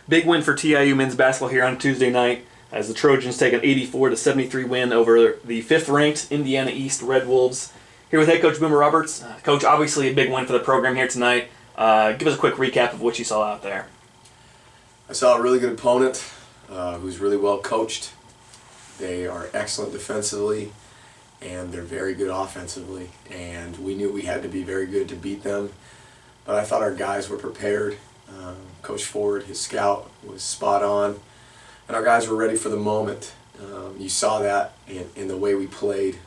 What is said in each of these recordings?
Big win for TIU men's basketball here on Tuesday night as the Trojans take an 84-73 win over the 5th-ranked Indiana East Red Wolves. Here with head coach Boomer Roberts. Coach, obviously a big win for the program here tonight. Give us a quick recap of what you saw out there. I saw a really good opponent who's really well coached. They are excellent defensively, and they're very good offensively. And we knew we had to be very good to beat them. But I thought our guys were prepared. Coach Ford, his scout, was spot on. And our guys were ready for the moment. You saw that in the way we played.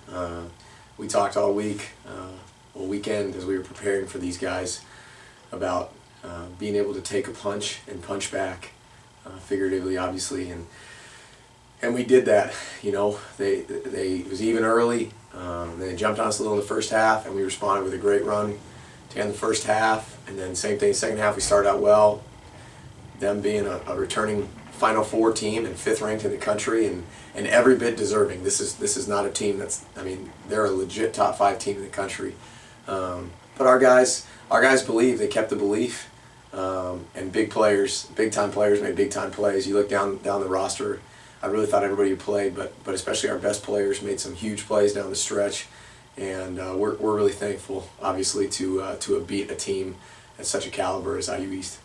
We talked all weekend as we were preparing for these guys about being able to take a punch and punch back, figuratively, obviously, and we did that. You know, it was even early. They jumped on us a little in the first half, and we responded with a great run to end the first half. And then same thing, second half we started out well. Them being a returning Final Four team and 5th ranked in the country, and every bit deserving. This is not a team that's, I mean, they're a legit top 5 team in the country. But our guys believe, they kept the belief, and big time players made big time plays. You look down the roster, I really thought everybody who played, but especially our best players made some huge plays down the stretch, and we're really thankful, obviously, to beat a team at such a caliber as IU East.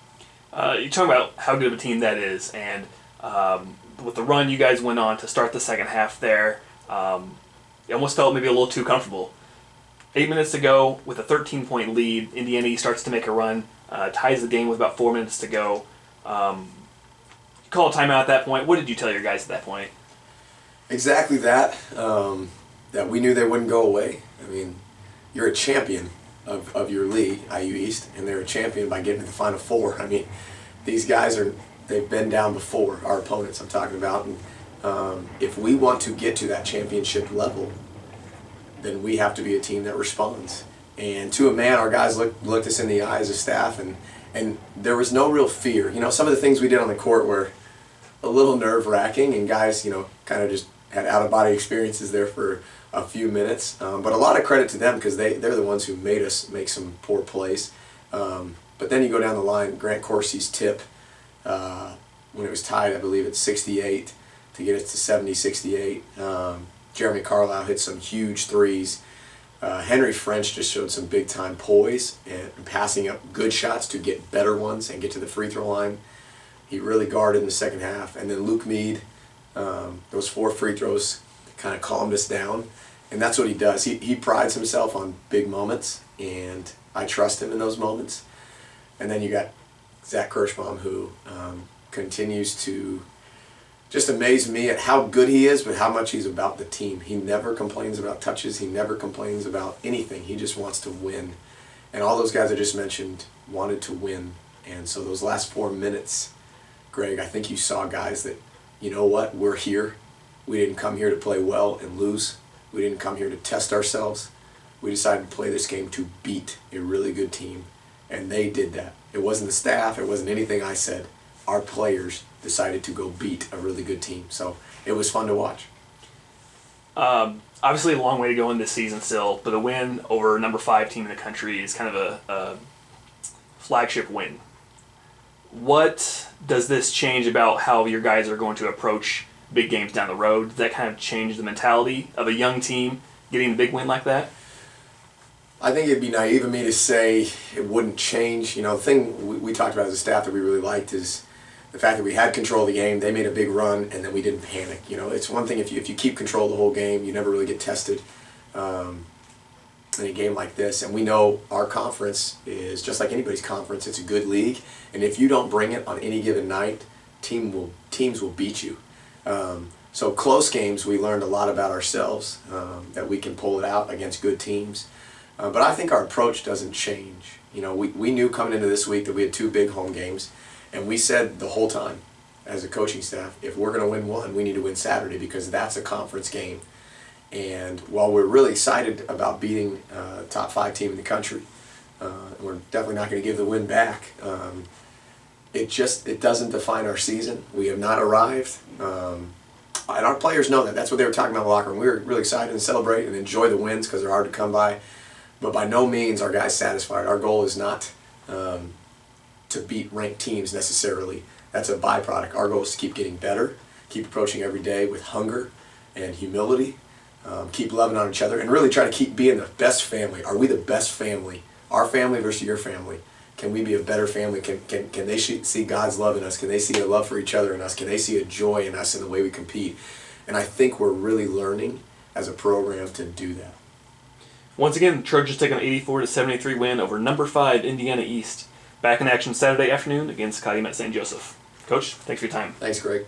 You talk about how good of a team that is, and with the run you guys went on to start the second half there, it almost felt maybe a little too comfortable. 8 minutes to go with a 13-point lead. Indiana East starts to make a run, ties the game with about 4 minutes to go. You call a timeout at that point. What did you tell your guys at that point? Exactly that. That we knew they wouldn't go away. I mean, you're a champion of your league, IU East, and they're a champion by getting to the Final Four. I mean, these guys they've been down before, our opponents I'm talking about, and if we want to get to that championship level, then we have to be a team that responds. And to a man, our guys looked us in the eye as a staff, and there was no real fear. You know, some of the things we did on the court were a little nerve-wracking, and guys, you know, kind of just had out-of-body experiences there for a few minutes. But a lot of credit to them because they're the ones who made us make some poor plays. But then you go down the line, Grant Corsi's tip, when it was tied, I believe, at 68 to get it to 70-68. Jeremy Carlisle hit some huge threes. Henry French just showed some big-time poise and passing up good shots to get better ones and get to the free throw line. He really guarded in the second half. And then Luke Mead, those 4 free throws kind of calmed us down. And that's what he does. He prides himself on big moments, and I trust him in those moments. And then you got Zach Kirschbaum, who continues to just amaze me at how good he is, but how much he's about the team. He never complains about touches. He never complains about anything. He just wants to win. And all those guys I just mentioned wanted to win. And so those last 4 minutes, Greg, I think you saw guys that, you know what, we're here. We didn't come here to play well and lose. We didn't come here to test ourselves. We decided to play this game to beat a really good team. And they did that. It wasn't the staff. It wasn't anything I said. Our players decided to go beat a really good team. So it was fun to watch. Obviously a long way to go in this season still, but a win over number 5 team in the country is kind of a flagship win. What does this change about how your guys are going to approach big games down the road? Does that kind of change the mentality of a young team getting a big win like that? I think it'd be naive of me to say it wouldn't change. You know, the thing we talked about as a staff that we really liked is the fact that we had control of the game. They made a big run, and then we didn't panic. You know, it's one thing if you keep control of the whole game, you never really get tested in a game like this. And we know our conference is just like anybody's conference. It's a good league, and if you don't bring it on any given night, teams will beat you. So close games, we learned a lot about ourselves, that we can pull it out against good teams. But I think our approach doesn't change. You know, we knew coming into this week that we had 2 big home games, and we said the whole time as a coaching staff, if we're going to win one, we need to win Saturday because that's a conference game. And while we're really excited about beating a top 5 team in the country, we're definitely not going to give the win back. It doesn't define our season. We have not arrived. And our players know that. That's what they were talking about in the locker room. We were really excited and celebrate and enjoy the wins because they're hard to come by. But by no means are guys satisfied. Our goal is not to beat ranked teams necessarily. that's a byproduct. Our goal is to keep getting better, keep approaching every day with hunger and humility, keep loving on each other, and really try to keep being the best family. Are we the best family? Our family versus your family. Can we be a better family? Can they see God's love in us? Can they see a love for each other in us? Can they see a joy in us in the way we compete? And I think we're really learning as a program to do that. Once again, the Trojans take an 84-73 win over number 5 Indiana East. Back in action Saturday afternoon against Calumet St. Joseph. Coach, thanks for your time. Thanks, Greg.